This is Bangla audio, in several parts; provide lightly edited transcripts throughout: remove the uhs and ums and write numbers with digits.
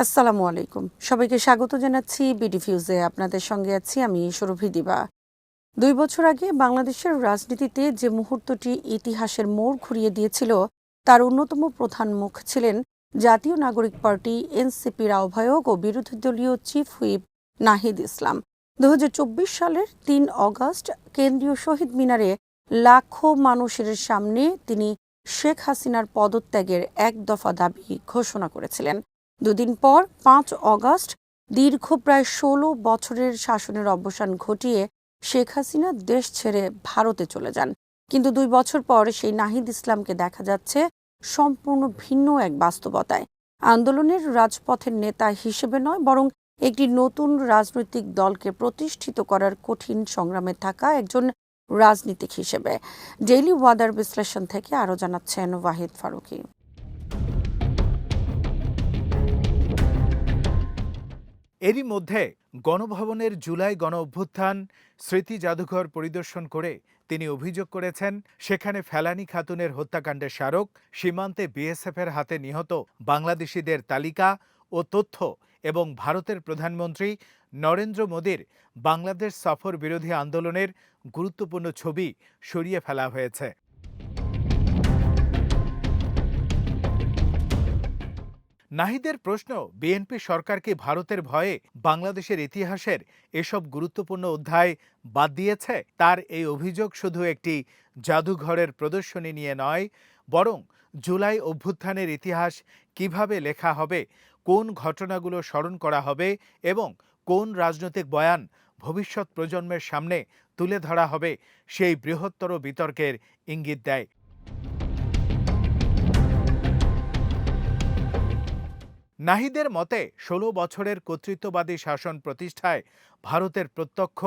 আসসালামু আলাইকুম। সবাইকে স্বাগত জানাচ্ছি বিডি ফিউজে। আপনাদের সঙ্গে আছি আমি সুরভি দিবা। ২ বছর আগে বাংলাদেশের রাজনীতিতে যে মুহূর্তটি ইতিহাসের মোড় ঘুরিয়ে দিয়েছিল, তার অন্যতম প্রধান মুখ ছিলেন জাতীয় নাগরিক পার্টি এনসিপির আহ্বায়ক ও বিরোধী দলীয় চিফ হুইপ নাহিদ ইসলাম। ২০২৪ সালের ৩ অগস্ট কেন্দ্রীয় শহীদ মিনারে লাখো মানুষের সামনে তিনি শেখ হাসিনার পদত্যাগের এক দফা দাবি ঘোষণা করেছিলেন। দুদিন পর ৫ অগস্ট দীর্ঘ প্রায় ১৬ বছরের শাসনের অবসান ঘটিয়ে শেখ হাসিনা দেশ ছেড়ে ভারতে চলে যান। কিন্তু ২ বছর পর সেই নাহিদ ইসলামকে দেখা যাচ্ছে সম্পূর্ণ ভিন্ন এক বাস্তবতায়। আন্দোলনের রাজপথের নেতা হিসেবে নয়, বরং একটি নতুন রাজনৈতিক দলকে প্রতিষ্ঠিত করার কঠিন সংগ্রামে থাকা একজন রাজনীতিক হিসেবে। ডেইলি ওয়াদার বিশ্লেষণ থেকে আরও জানাচ্ছেন ওয়াহিদ ফারুকী। এরই মধ্যে গণভবনের জুলাই গণ অভ্যুত্থান স্মৃতি জাদুঘর পরিদর্শন করে তিনি অভিযোগ করেছেন, সেখানে ফেলানী খাতুনের হত্যাকাণ্ডের স্মারক, সীমান্তে বিএসএফের হাতে নিহত বাংলাদেশিদের তালিকা ও তথ্য এবং ভারতের প্রধানমন্ত্রী নরেন্দ্র মোদীর বাংলাদেশ সফর বিরোধী আন্দোলনের গুরুত্বপূর্ণ ছবি সরিয়ে ফেলা হয়েছে। নাহিদের প্রশ্ন, বিএনপি সরকার কি ভারতের ভয়ে বাংলাদেশের ইতিহাসের এসব গুরুত্বপূর্ণ অধ্যায় বাদ দিয়েছে? তার এই অভিযোগ শুধু একটি জাদুঘরের প্রদর্শনী নিয়ে নয়, বরং জুলাই অভ্যুত্থানের ইতিহাস কিভাবে লেখা হবে, কোন ঘটনাগুলো স্মরণ করা হবে এবং কোন রাজনৈতিক বয়ান ভবিষ্যৎ প্রজন্মের সামনে তুলে ধরা হবে, সেই বৃহত্তর বিতর্কের ইঙ্গিত দেয়। নাহিদের মতে ১৬ বছরের কর্তৃত্ববাদী শাসন প্রতিষ্ঠায় ভারতের প্রত্যক্ষ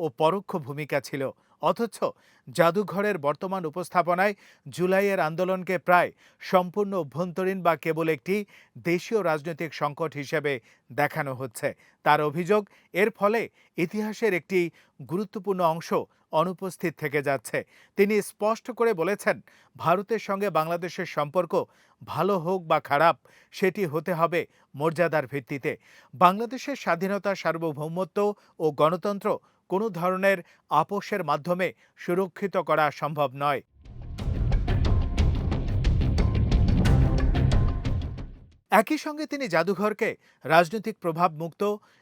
ও পরোক্ষ ভূমিকা ছিল, অথচ জাদুঘরের বর্তমান উপস্থাপনায় জুলাইয়ের আন্দোলনকে প্রায় সম্পূর্ণ অভ্যন্তরীণ বা কেবল একটি দেশীয় রাজনৈতিক সংকট হিসেবে দেখানো হচ্ছে। তার অভিযোগ, এর ফলে ইতিহাসের একটি গুরুত্বপূর্ণ অংশ অনুপস্থিত থেকে যাচ্ছে। তিনি স্পষ্ট করে বলেছেন, ভারতের সঙ্গে বাংলাদেশের সম্পর্ক ভালো হোক বা খারাপ, সেটি হতে হবে মর্যাদার ভিত্তিতে। বাংলাদেশের স্বাধীনতা, সার্বভৌমত্ব ও গণতন্ত্র কোনো ধরনের আপোষের মাধ্যমে সুরক্ষিত করা সম্ভব নয়। একই সঙ্গে তিনি জাদুঘরকে রাজনৈতিক প্রভাব মুক্ত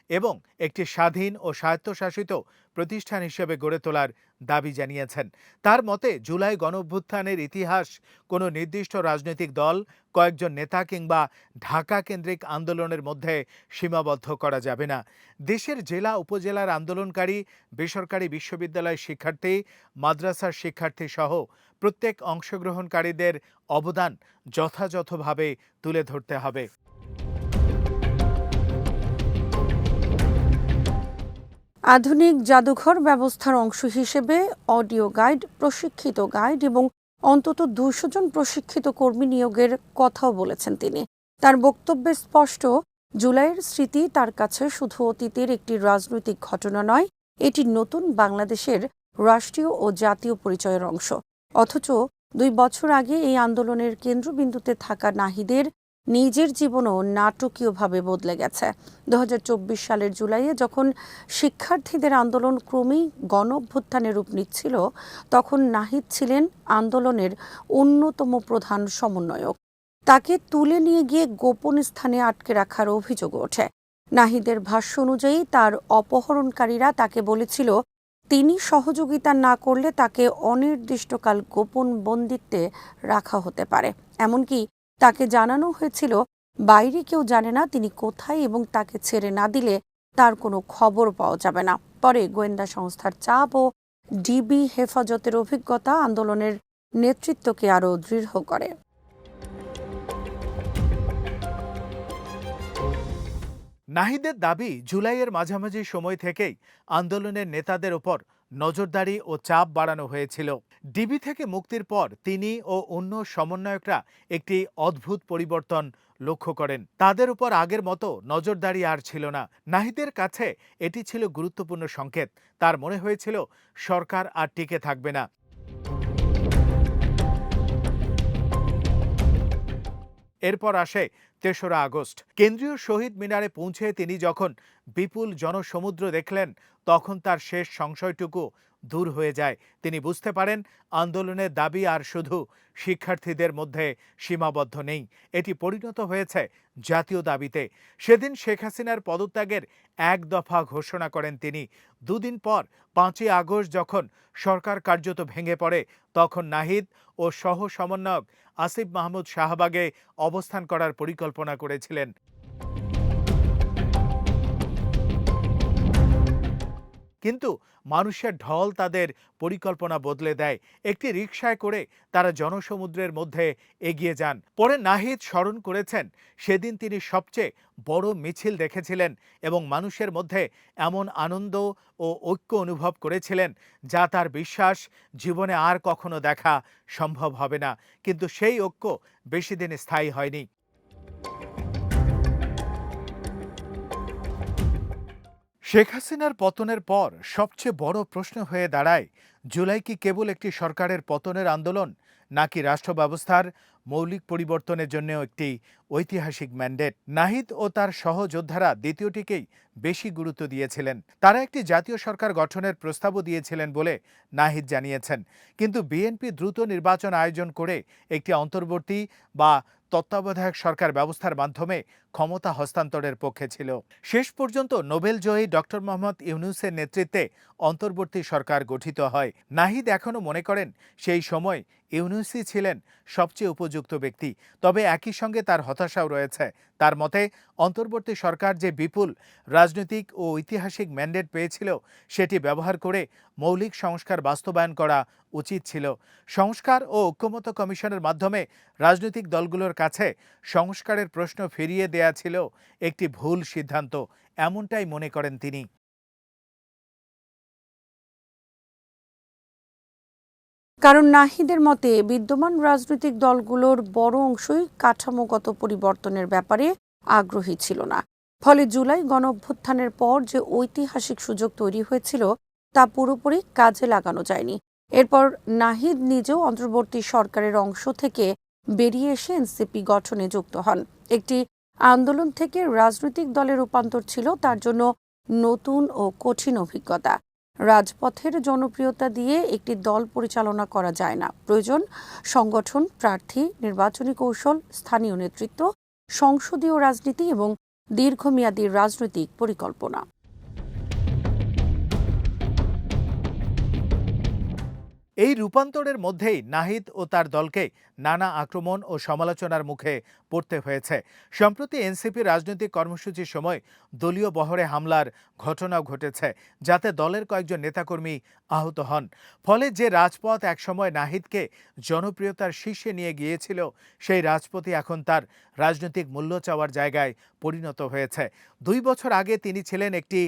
এবং একটি স্বাধীন ও স্বায়ত্তশাসিত প্রতিষ্ঠান হিসেবে গড়ে তোলার দাবি জানিয়েছেন। তার মতে, জুলাই গণঅভ্যুত্থানের ইতিহাস কোনো নির্দিষ্ট রাজনৈতিক দল, কয়েকজন নেতা কিংবা ঢাকা কেন্দ্রিক আন্দোলনের মধ্যে সীমাবদ্ধ করা যাবে না। দেশের জেলা উপজেলার আন্দোলনকারী, বেসরকারি বিশ্ববিদ্যালয়ের শিক্ষার্থী, মাদ্রাসার শিক্ষার্থী সহ প্রত্যেক অংশগ্রহণকারীদের অবদান যথাযথভাবে তুলে ধরতে হবে। আধুনিক জাদুঘর ব্যবস্থার অংশ হিসেবে অডিও গাইড, প্রশিক্ষিত গাইড এবং অন্তত ২০০ জন প্রশিক্ষিত কর্মী নিয়োগের কথাও বলেছেন তিনি। তার বক্তব্যে স্পষ্ট, জুলাইয়ের স্মৃতি তার কাছে শুধু অতীতের একটি রাজনৈতিক ঘটনা নয়, এটি নতুন বাংলাদেশের রাষ্ট্রীয় ও জাতীয় পরিচয়ের অংশ। অথচ ২ বছর আগে এই আন্দোলনের কেন্দ্রবিন্দুতে থাকা নাহিদের নিজের জীবনও নাটকীয়ভাবে বদলে গেছে। ২০২৪ সালের জুলাইয়ে যখন শিক্ষার্থীদের আন্দোলন ক্রমেই গণ অভ্যুত্থানের রূপ নিচ্ছিল, তখন নাহিদ ছিলেন আন্দোলনের অন্যতম প্রধান সমন্বয়ক। তাকে তুলে নিয়ে গিয়ে গোপন স্থানে আটকে রাখার অভিযোগ ওঠে। নাহিদের ভাষ্য অনুযায়ী তার অপহরণকারীরা তাকে বলেছিল, তিনি সহযোগিতা না করলে তাকে অনির্দিষ্টকাল গোপন বন্দিত্বে রাখা হতে পারে। এমনকি তাকে জানানো হয়েছিল, বাইরে কেউ জানে না তিনি কোথায় এবং তাকে ছেড়ে না দিলে তার কোনো খবর পাওয়া যাবে না। পরে গোয়েন্দা সংস্থার চাপ ও ডিবি হেফাজতের অভিজ্ঞতা আন্দোলনের নেতৃত্বকে আরও দৃঢ় করে। নাহিদের দাবি, জুলাইয়ের মাঝামাঝি সময় থেকেই আন্দোলনের নেতাদের ওপর নজরদারি ও চাপ বাড়ানো হয়েছিল। ডিবি থেকে মুক্তির পর তিনি ও অন্য সমন্বয়করা একটি অদ্ভুত পরিবর্তন লক্ষ্য করেন। তাদের উপর আগের মতো নজরদারি আর ছিল না। নাহিদের কাছে এটি ছিল গুরুত্বপূর্ণ সংকেত। তার মনে হয়েছিল সরকার আর টিকে থাকবে না। এরপর আসে ৩রা আগস্ট। কেন্দ্রীয় শহীদ মিনারে পৌঁছে তিনি যখন বিপুল জনসমুদ্র দেখলেন, তখন তার শেষ সংশয়টুকু দূর হয়ে যায়। তিনি বুঝতে পারেন আন্দোলনের দাবি আর শুধু শিক্ষার্থীদের মধ্যে সীমাবদ্ধ নেই, এটি পরিণত হয়েছে জাতীয় দাবিতে। সেদিন শেখ হাসিনার পদত্যাগের এক দফা ঘোষণা করেন তিনি। দুদিন পর ৫ই আগস্ট যখন সরকার কার্যত ভেঙে পড়ে, তখন নাহিদ ও সহ সমন্বয়ক আসিফ মাহমুদ শাহবাগে অবস্থান করার পরিকল্পনা করেছিলেন। কিন্তু মানুষের ঢল তাদের পরিকল্পনা বদলে দেয়। একটি রিকশায় করে তারা জনসমুদ্রের মধ্যে এগিয়ে যান। পরে নাহিদ স্মরণ করেছেন, সেদিন তিনি সবচেয়ে বড় মিছিল দেখেছিলেন এবং মানুষের মধ্যে এমন আনন্দ ও ঐক্য অনুভব করেছিলেন যা তার বিশ্বাস জীবনে আর কখনো দেখা সম্ভব হবে না। কিন্তু সেই ঐক্য বেশি দিন স্থায়ী হয়নি। শেখ হাসিনার পতনের পর সবচেয়ে বড় প্রশ্ন হয়ে দাঁড়ায়, জুলাই কি কেবল একটি সরকারের পতনের আন্দোলন, নাকি রাষ্ট্র ব্যবস্থার মৌলিক পরিবর্তনের জন্য একটি ঐতিহাসিক ম্যান্ডেট? নাহিদ ও তার সহযোদ্ধারা দ্বিতীয়টিকেই বেশি গুরুত্ব দিয়েছিলেন। তারা একটি জাতীয় সরকার গঠনের প্রস্তাবও দিয়েছিলেন বলে নাহিদ জানিয়েছেন। কিন্তু বিএনপি দ্রুত নির্বাচন আয়োজন করে একটি অন্তর্বর্তী বা তত্ত্বাবধায়ক সরকার ব্যবস্থার মাধ্যমে ক্ষমতা হস্তান্তরের পক্ষে ছিল। শেষ পর্যন্ত নোবেলজয়ী ডক্টর মোহাম্মদ ইউনূসের নেতৃত্বে অন্তর্বর্তী সরকার গঠিত হয়। নাহিদ এখনও মনে করেন সেই সময় ইউনূসই ছিলেন সবচেয়ে উপযুক্ত ব্যক্তি। তবে একই সঙ্গে তার হতাশাও রয়েছে। তার মতে অন্তর্বর্তী সরকার যে বিপুল রাজনৈতিক ও ঐতিহাসিক ম্যান্ডেট পেয়েছিল, সেটি ব্যবহার করে মৌলিক সংস্কার বাস্তবায়ন করা উচিত ছিল। সংস্কার ও ঐক্যমত্য কমিশনের মাধ্যমে রাজনৈতিক দলগুলোর কাছে সংস্কারের প্রশ্ন ফিরিয়ে দেয়া ছিল একটি ভুল সিদ্ধান্ত, এমনটাই মনে করেন তিনি। কারণ নাহিদের মতে বিদ্যমান রাজনৈতিক দলগুলোর বড় অংশই কাঠামোগত পরিবর্তনের ব্যাপারে আগ্রহী ছিল না। ফলে জুলাই গণঅভ্যুত্থানের পর যে ঐতিহাসিক সুযোগ তৈরি হয়েছিল তা পুরোপুরি কাজে লাগানো যায়নি। এরপর নাহিদ নিজেও অন্তর্বর্তী সরকারের অংশ থেকে বেরিয়ে এসে এনসিপি গঠনে যুক্ত হন। একটি আন্দোলন থেকে রাজনৈতিক দলের রূপান্তর ছিল তার জন্য নতুন ও কঠিন অভিজ্ঞতা। রাজপথের জনপ্রিয়তা দিয়ে একটি দল পরিচালনা করা যায় না। প্রয়োজন সংগঠন, প্রার্থী, নির্বাচনী কৌশল, স্থানীয় নেতৃত্ব, সংসদীয় রাজনীতি এবং দীর্ঘমেয়াদী রাজনৈতিক পরিকল্পনা। এই রূপান্তরের মধ্যেই নাহিদ ও তার দলকে নানা আক্রমণ ও সমালোচনার মুখে পড়তে হয়েছে। সম্প্রতি এনসিপি রাজনৈতিক কর্মসূচির সময় দলীয় বহরে হামলার ঘটনাও ঘটেছে, যাতে দলের কয়েকজন নেতাকর্মী আহত হন। ফলে যে রাজপথ একসময় নাহিদকে জনপ্রিয়তার শীর্ষে নিয়ে গিয়েছিল, সেই রাজপথই এখন তার রাজনৈতিক মূল্য চাওয়ার জায়গায় পরিণত হয়েছে। 2 বছর আগে তিনি ছিলেন একটি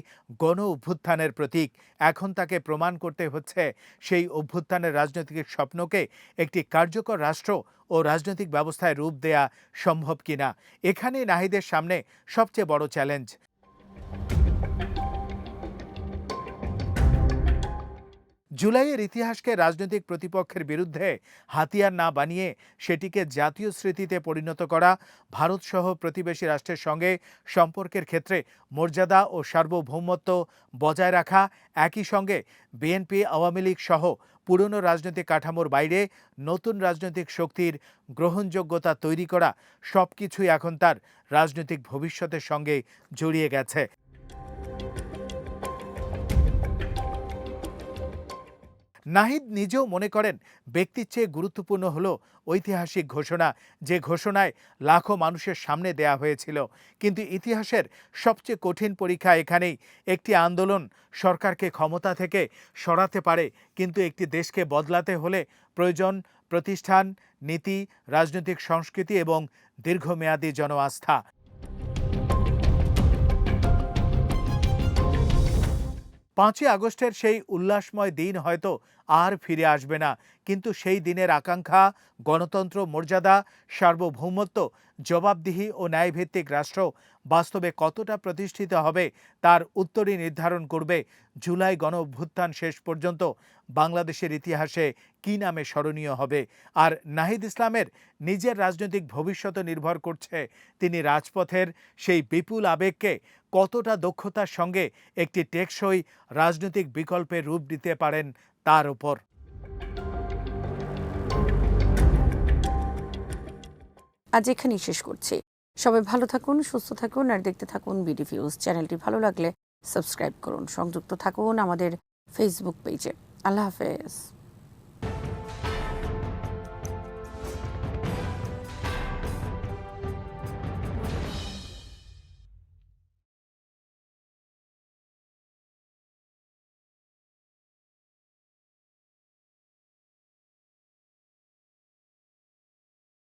গণ অভ্যুত্থানের প্রতীক। এখন তাকে প্রমাণ করতে হচ্ছে সেই অভ্যুত্থানের রাজনৈতিক স্বপ্নকে একটি কার্যকর রাষ্ট্র ও রাজনৈতিক ব্যবস্থায় রূপ দেয়া সম্ভব কিনা। এখানেই নাহিদের সামনে সবচেয়ে বড় চ্যালেঞ্জ। জুলাইয়ের ইতিহাসকে রাজনৈতিক প্রতিপক্ষের বিরুদ্ধে হাতিয়ার না বানিয়ে সেটিকে জাতীয় স্মৃতিতে পরিণত করা, ভারতসহ প্রতিবেশী রাষ্ট্রের সঙ্গে সম্পর্কের ক্ষেত্রে মর্যাদা ও সার্বভৌমত্ব বজায় রাখা, একই সঙ্গে বিএনপি, আওয়ামী লীগ সহ পুরনো রাজনৈতিক কাঠামোর বাইরে নতুন রাজনৈতিক শক্তির গ্রহণযোগ্যতা তৈরি করা, সবকিছুই এখন তার রাজনৈতিক ভবিষ্যতের সঙ্গে জড়িয়ে গেছে। নাহিদ নিজেও মনে করেন ব্যক্তির চেয়ে গুরুত্বপূর্ণ হলো ঐতিহাসিক ঘোষণা, যে ঘোষণায় লাখো মানুষের সামনে দেয়া হয়েছিল। কিন্তু ইতিহাসের সবচেয়ে কঠিন পরীক্ষা এখানেই। একটি আন্দোলন সরকারকে ক্ষমতা থেকে সরাতে পারে, কিন্তু একটি দেশকে বদলাতে হলে প্রয়োজন প্রতিষ্ঠান, নীতি, রাজনৈতিক সংস্কৃতি এবং দীর্ঘমেয়াদী জন আস্থা। 5ই আগস্টের সেই উল্লাসময় দিন হয়তো আর ফিরে আসবে না, কিন্তু সেই দিনের আকাঙ্ক্ষা, গণতন্ত্র, মর্যাদা, সার্বভৌমত্ব, জবাবদিহি ও ন্যায়ভিত্তিক রাষ্ট্র বাস্তবে কতটা প্রতিষ্ঠিত হবে তার উত্তরই নির্ধারণ করবে জুলাই গণ অভ্যুত্থান শেষ পর্যন্ত বাংলাদেশের ইতিহাসে কী নামে স্মরণীয় হবে। আর নাহিদ ইসলামের নিজের রাজনৈতিক ভবিষ্যৎ নির্ভর করছে তিনি রাজপথের সেই বিপুল আবেগকে কতটা দক্ষতার সঙ্গে একটি টেকসই রাজনৈতিক বিকল্পের রূপ দিতে পারেন তার উপর। আজ এখানেই শেষ করছি। সবাই ভালো থাকুন, সুস্থ থাকুন আর দেখতে থাকুন বিডি ভিউজ। চ্যানেলটি ভালো লাগলে সাবস্ক্রাইব করুন, সংযুক্ত থাকুন আমাদের ফেসবুক পেজে। আল্লাহ হাফেজ।